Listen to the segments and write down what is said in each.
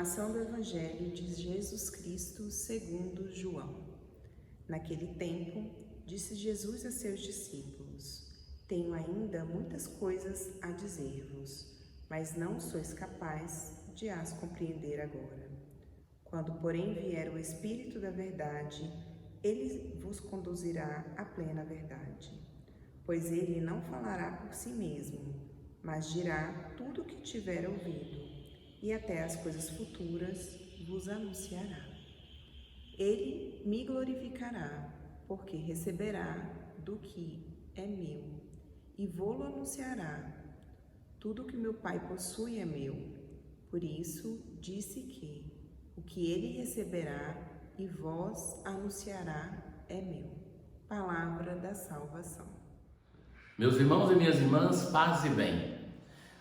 Proclamação do Evangelho de Jesus Cristo segundo João. Naquele tempo, disse Jesus a seus discípulos: Tenho ainda muitas coisas a dizer-vos, mas não sois capazes de as compreender agora. Quando, porém, vier o Espírito da verdade, ele vos conduzirá à plena verdade. Pois ele não falará por si mesmo, mas dirá tudo o que tiver ouvido, e até as coisas futuras vos anunciará. Ele me glorificará, porque receberá do que é meu, e vô-lo anunciará. Tudo que meu Pai possui é meu. Por isso disse que o que ele receberá e vós anunciará é meu. Palavra da salvação. Meus irmãos e minhas irmãs, paz e bem.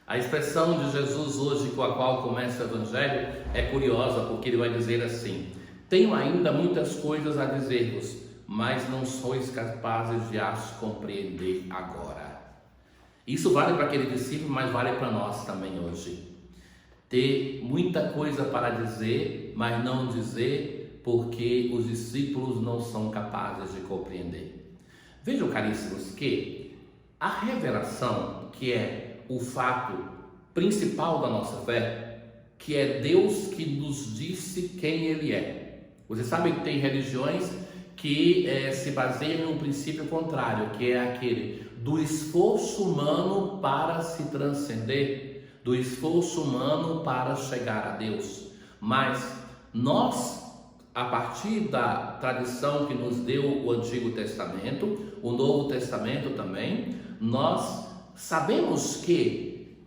A expressão de Jesus hoje com a qual começa o Evangelho é curiosa, porque ele vai dizer assim: tenho ainda muitas coisas a dizer-vos, mas não sois capazes de as compreender agora. Isso vale para aquele discípulo, mas vale para nós também hoje. Ter muita coisa para dizer, mas não dizer, porque os discípulos não são capazes de compreender. Vejam, caríssimos, que a revelação, que é o fato principal da nossa fé, que é Deus que nos disse quem Ele é. Vocês sabem que tem religiões que se baseiam em um princípio contrário, que é aquele do esforço humano para se transcender, do esforço humano para chegar a Deus. Mas nós, a partir da tradição que nos deu o Antigo Testamento, o Novo Testamento também, nós sabemos que,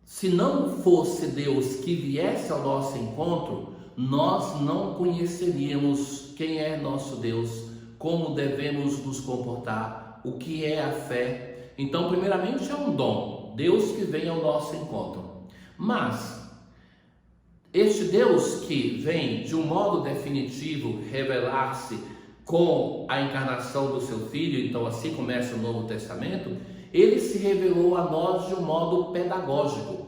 se não fosse Deus que viesse ao nosso encontro, nós não conheceríamos quem é nosso Deus, como devemos nos comportar, o que é a fé. Então, primeiramente, é um dom, Deus que vem ao nosso encontro. Mas este Deus que vem de um modo definitivo revelar-se com a encarnação do seu Filho, então assim começa o Novo Testamento, ele se revelou a nós de um modo pedagógico.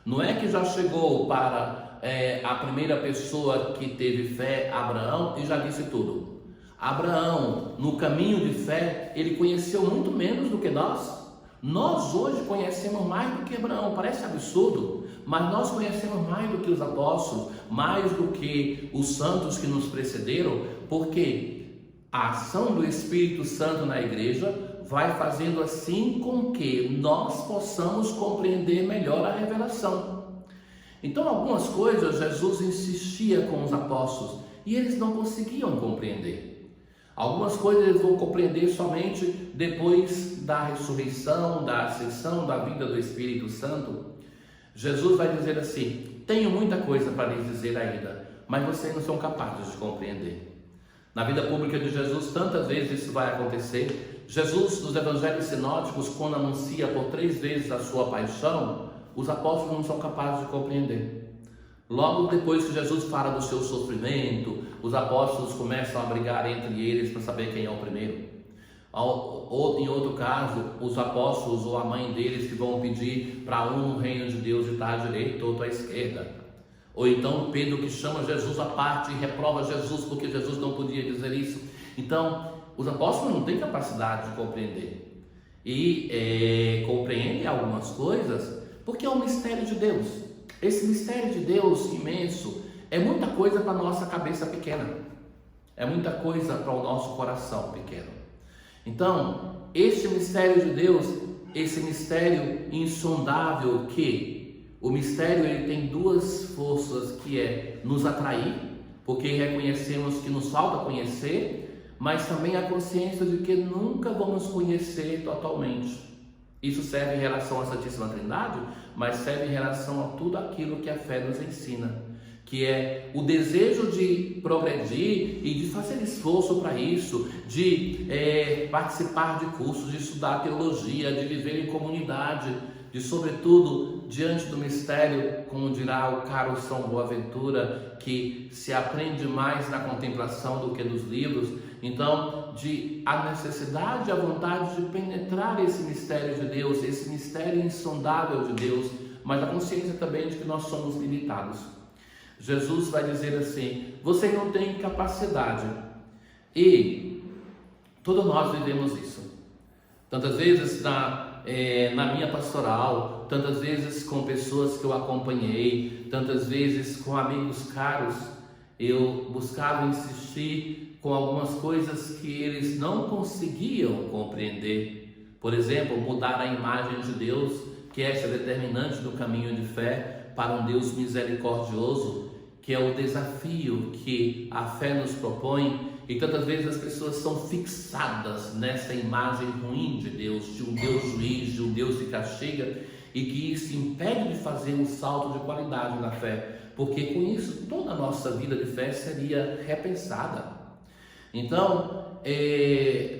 Não é que já chegou para a primeira pessoa que teve fé, Abraão, e já disse tudo. Abraão, no caminho de fé, ele conheceu muito menos do que nós. Nós hoje conhecemos mais do que Abraão, parece absurdo, mas nós conhecemos mais do que os apóstolos, mais do que os santos que nos precederam, porque a ação do Espírito Santo na igreja vai fazendo assim com que nós possamos compreender melhor a revelação. Então, algumas coisas Jesus insistia com os apóstolos e eles não conseguiam compreender. Algumas coisas eles vão compreender somente depois da ressurreição, da ascensão, da vinda do Espírito Santo. Jesus vai dizer assim: tenho muita coisa para lhes dizer ainda, mas vocês não são capazes de compreender. Na vida pública de Jesus, tantas vezes isso vai acontecer. Jesus, nos evangelhos sinóticos, quando anuncia por 3 vezes a sua paixão, os apóstolos não são capazes de compreender. Logo depois que Jesus fala do seu sofrimento, os apóstolos começam a brigar entre eles para saber quem é o primeiro. Ou, em outro caso, os apóstolos ou a mãe deles que vão pedir para um no reino de Deus estar à direita, outro à esquerda. Ou então Pedro que chama Jesus à parte e reprova Jesus porque Jesus não podia dizer isso. Então, os apóstolos não têm capacidade de compreender. E compreendem algumas coisas porque é um mistério de Deus. Esse mistério de Deus imenso é muita coisa para a nossa cabeça pequena. É muita coisa para o nosso coração pequeno. Então, este mistério de Deus, esse mistério insondável que o mistério ele tem 2 forças, que é nos atrair, porque reconhecemos que nos falta conhecer, mas também a consciência de que nunca vamos conhecer totalmente. Isso serve em relação à Santíssima Trindade, mas serve em relação a tudo aquilo que a fé nos ensina, que é o desejo de progredir e de fazer esforço para isso, de participar de cursos, de estudar teologia, de viver em comunidade, de sobretudo diante do mistério, como dirá o caro São Boaventura, que se aprende mais na contemplação do que nos livros. Então, a necessidade e a vontade de penetrar esse mistério de Deus, esse mistério insondável de Deus, mas a consciência também de que nós somos limitados. Jesus vai dizer assim: você não tem capacidade. E todos nós vivemos isso. Tantas vezes na minha pastoral, tantas vezes com pessoas que eu acompanhei, tantas vezes com amigos caros, eu buscava insistir com algumas coisas que eles não conseguiam compreender. Por exemplo, mudar a imagem de Deus, que é determinante do caminho de fé, para um Deus misericordioso, que é o desafio que a fé nos propõe. E tantas vezes as pessoas são fixadas nessa imagem ruim de Deus, de um Deus juiz, de um Deus que castiga, e que isso impede de fazer um salto de qualidade na fé, porque com isso toda a nossa vida de fé seria repensada. Então,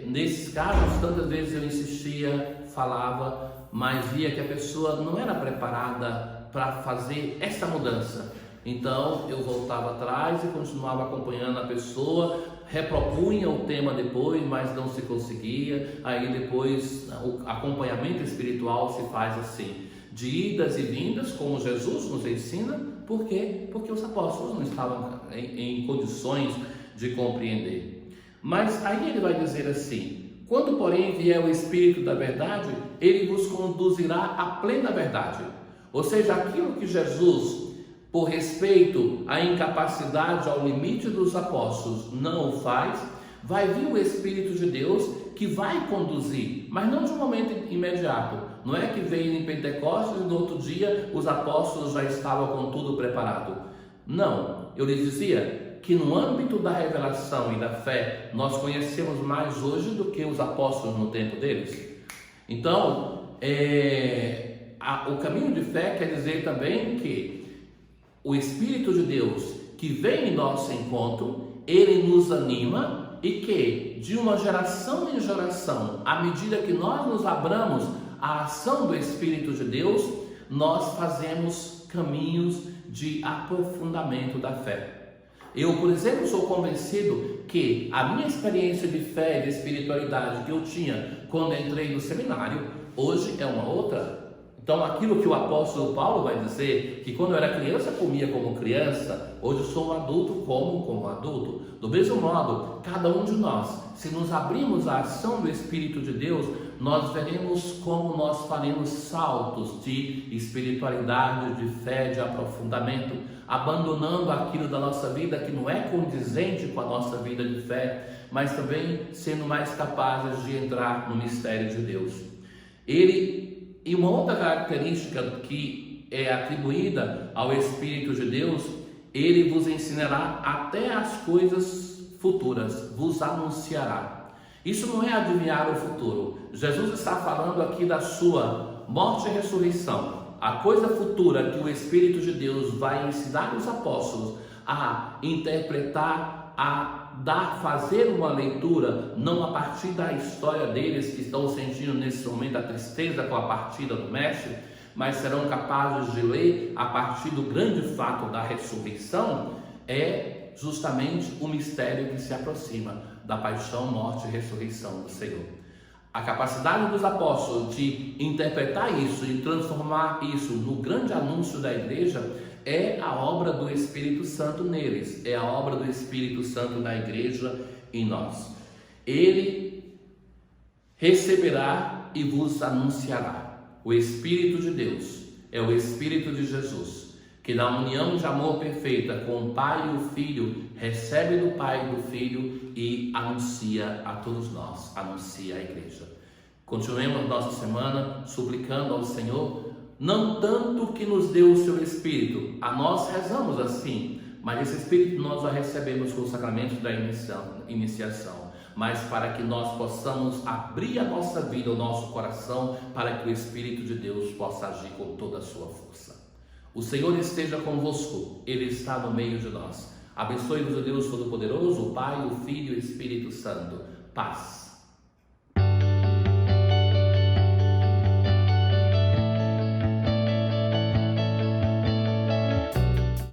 nesses casos, tantas vezes eu insistia, falava, mas via que a pessoa não era preparada para fazer essa mudança. Então eu voltava atrás e continuava acompanhando a pessoa, repropunha o tema depois, mas não se conseguia. Aí depois o acompanhamento espiritual se faz assim, de idas e vindas, como Jesus nos ensina. Por quê? Porque os apóstolos não estavam em condições de compreender. Mas aí ele vai dizer assim: quando porém vier o Espírito da verdade, ele vos conduzirá à plena verdade. Ou seja, aquilo que Jesus, por respeito à incapacidade, ao limite dos apóstolos, não o faz, vai vir o Espírito de Deus que vai conduzir, mas não de um momento imediato. Não é que veio em Pentecostes e no outro dia os apóstolos já estavam com tudo preparado. Não, eu lhes dizia que no âmbito da revelação e da fé, nós conhecemos mais hoje do que os apóstolos no tempo deles. Então, o caminho de fé quer dizer também que o Espírito de Deus que vem em nosso encontro, ele nos anima, e que de uma geração em geração, à medida que nós nos abramos à ação do Espírito de Deus, nós fazemos caminhos de aprofundamento da fé. Eu, por exemplo, sou convencido que a minha experiência de fé e de espiritualidade que eu tinha quando entrei no seminário, hoje é uma outra. Então, aquilo que o apóstolo Paulo vai dizer, que quando eu era criança comia como criança, hoje sou um adulto como adulto. Do mesmo modo, cada um de nós, se nos abrimos à ação do Espírito de Deus, nós veremos como nós faremos saltos de espiritualidade, de fé, de aprofundamento, abandonando aquilo da nossa vida que não é condizente com a nossa vida de fé, mas também sendo mais capazes de entrar no mistério de Deus. E uma outra característica que é atribuída ao Espírito de Deus, ele vos ensinará até as coisas futuras, vos anunciará. Isso não é adivinhar o futuro. Jesus está falando aqui da sua morte e ressurreição. A coisa futura que o Espírito de Deus vai ensinar os apóstolos a interpretar, fazer uma leitura, não a partir da história deles que estão sentindo nesse momento a tristeza com a partida do Mestre, mas serão capazes de ler a partir do grande fato da ressurreição, é justamente o mistério que se aproxima da paixão, morte e ressurreição do Senhor. A capacidade dos apóstolos de interpretar isso e transformar isso no grande anúncio da igreja é a obra do Espírito Santo neles, é a obra do Espírito Santo na igreja em nós. Ele receberá e vos anunciará. O Espírito de Deus é o Espírito de Jesus, que na união de amor perfeita com o Pai e o Filho, recebe do Pai e do Filho e anuncia a todos nós, anuncia a igreja. Continuemos nossa semana suplicando ao Senhor, não tanto que nos deu o seu Espírito, a nós rezamos assim, mas esse Espírito nós já recebemos com o sacramento da iniciação, mas para que nós possamos abrir a nossa vida, o nosso coração, para que o Espírito de Deus possa agir com toda a sua força. O Senhor esteja convosco, Ele está no meio de nós. Abençoe-vos o Deus Todo-Poderoso, o Pai, o Filho e o Espírito Santo. Paz.